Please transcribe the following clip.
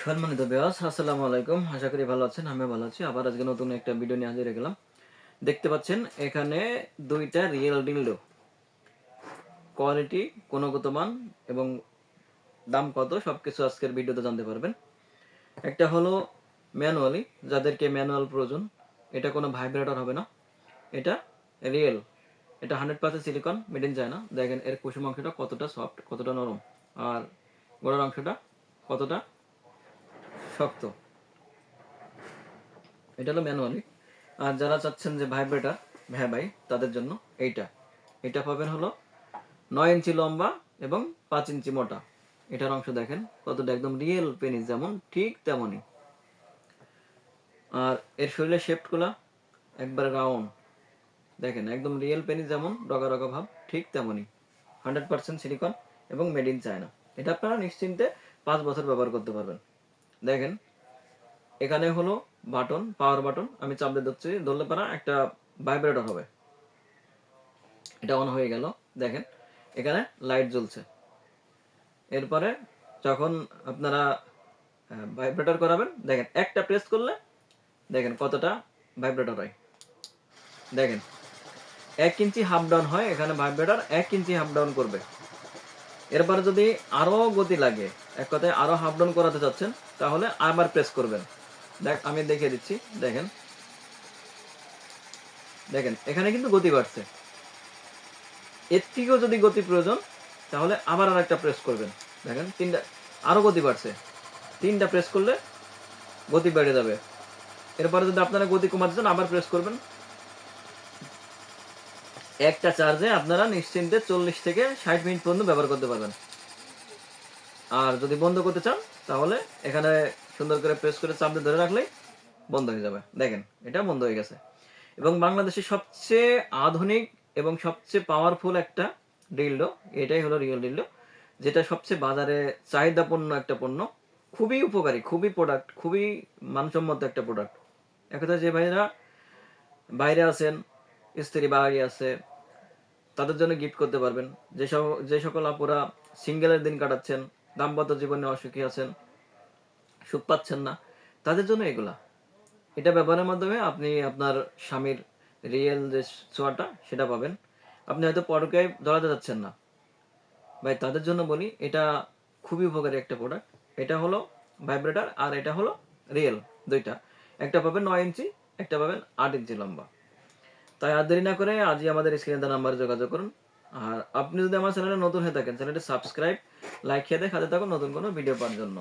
সম্মানিত ভিউয়ার্স, আসসালামু আলাইকুম। আশা করি ভালো আছেন। আমিও ভালো আছি। আবার আজকে নতুন একটা ভিডিও নিয়ে হাজির হয়ে গেলাম। দেখতে পাচ্ছেন এখানে দুইটা রিয়েল ডিলডো, কোয়ালিটি, গুণগত মান এবং দাম কত সবকিছু আজকের ভিডিওতে জানতে পারবেন। একটা হলো ম্যানুয়ালি, যাদেরকে ম্যানুয়াল প্রয়োজন। এটা কোনো ভাইব্রেটর হবে না, এটা রিয়েল। এটা 100% সিলিকন, মেড ইন চায়না। দেখেন এর কুসুম অংশটা কতটা সফট, কতটা নরম, আর গোড়ার অংশটা কতটা শক্ত। এটা হলো ম্যানুয়ালি। আর যারা চাচ্ছেন যে ভাইব্রেটার ভাই তাদের জন্য এইটা এটা পাবেন হলো 9 ইঞ্চি লম্বা এবং 5 ইঞ্চি মোটা। এটার অংশ দেখেন কতটা একদম রিয়েল পেনিস যেমন ঠিক তেমনই। আর এর শরীরের শেপগুলা একবারে রাউন্ড, দেখেন একদম রিয়েল পেনিস যেমন রগা রগা ভাব ঠিক তেমনই। 100% সিলিকন এবং মেড ইন চায়না। এটা আপনারা নিশ্চিন্তে 5 বছর ব্যবহার করতে পারবেন। দেখেন এখানে হলো বাটন, পাওয়ার বাটন। আমি চাপ দিয়ে ধরছি, ধরলে পারা একটা ভাইব্রেটর হবে। এটা অন হয়ে গেল। দেখেন এখানে লাইট জ্বলছে। এরপরে যখন আপনারা ভাইব্রেটর করাবেন, দেখেন একটা প্রেস করলে দেখেন কতটা ভাইব্রেটর হয়। দেখেন 1 ইঞ্চি হাফ ডাউন হয় এখানে ভাইব্রেটর, 1 ইঞ্চি হাফ ডাউন করবে। এরপরে যদি আরো গতি লাগে, এক কথায় আরো হাফ ডাউন করাতে চাচ্ছেন, তাহলে আবার প্রেস করবেন। আমি দেখিয়ে দিচ্ছি। দেখেন দেখেন এখানে কিন্তু গতি বাড়ছে। এর থেকেও যদি গতি প্রয়োজন, তাহলে আবার আর একটা প্রেস করবেন। দেখেন তিনটা, আরো গতি বাড়ছে। 3টা প্রেস করলে গতি বেড়ে যাবে। এরপরে যদি আপনারা গতি কমাতে চান, আবার প্রেস করবেন। একটা চার্জে আপনারা নিশ্চিন্তে 40 থেকে 60 মিনিট পর্যন্ত ব্যবহার করতে পারবেন। আর যদি বন্ধ করতে চান, তাহলে এখানে সুন্দর করে প্রেস করে চাপ দিয়ে ধরে রাখলেই বন্ধ হয়ে যাবে। দেখেন এটা বন্ধ হয়ে গেছে। এবং বাংলাদেশের সবচেয়ে আধুনিক এবং সবচেয়ে পাওয়ারফুল একটা ডিলডো, এটাই হলো রিয়েল ডিলডো, যেটা সবচেয়ে বাজারে চাহিদাপূর্ণ একটা পণ্য। খুবই উপকারী, খুবই প্রোডাক্ট, খুবই মানসম্মত একটা প্রোডাক্ট। একথা যে ভাইরা বাইরে আছেন, স্ত্রী বাড়ি আছে, তাদের জন্য গিফট করতে পারবেন। যে সকল আপুরা সিঙ্গেলের দিন কাটাচ্ছেন, দাম্পত্য জীবনে অসুখী আছেন, সুখ পাচ্ছেন না, তাদের জন্য এগুলা। এটা ব্যবহারের মাধ্যমে আপনি আপনার স্বামীর রিয়েল যে ছোঁয়াটা সেটা পাবেন। আপনি হয়তো পরকীয়ায় জড়াতে যাচ্ছেন না ভাই, তাদের জন্য বলি এটা খুবই উপকারী একটা প্রোডাক্ট। এটা হলো ভাইব্রেটার আর এটা হলো রিয়েল, দুইটা। একটা পাবেন 9 ইঞ্চি, একটা পাবেন 8 ইঞ্চি লম্বা। তাই আর দেরি না করে আজই আমাদের স্ক্রিনে দেওয়া নাম্বারে যোগাযোগ করুন। আর আপনি যদি আমার চ্যানেলে নতুন হয়ে থাকেন, চ্যানেলটি সাবস্ক্রাইব, লাইক খেয়ে হাতে থাকুন নতুন কোনো ভিডিও পাওয়ার জন্য।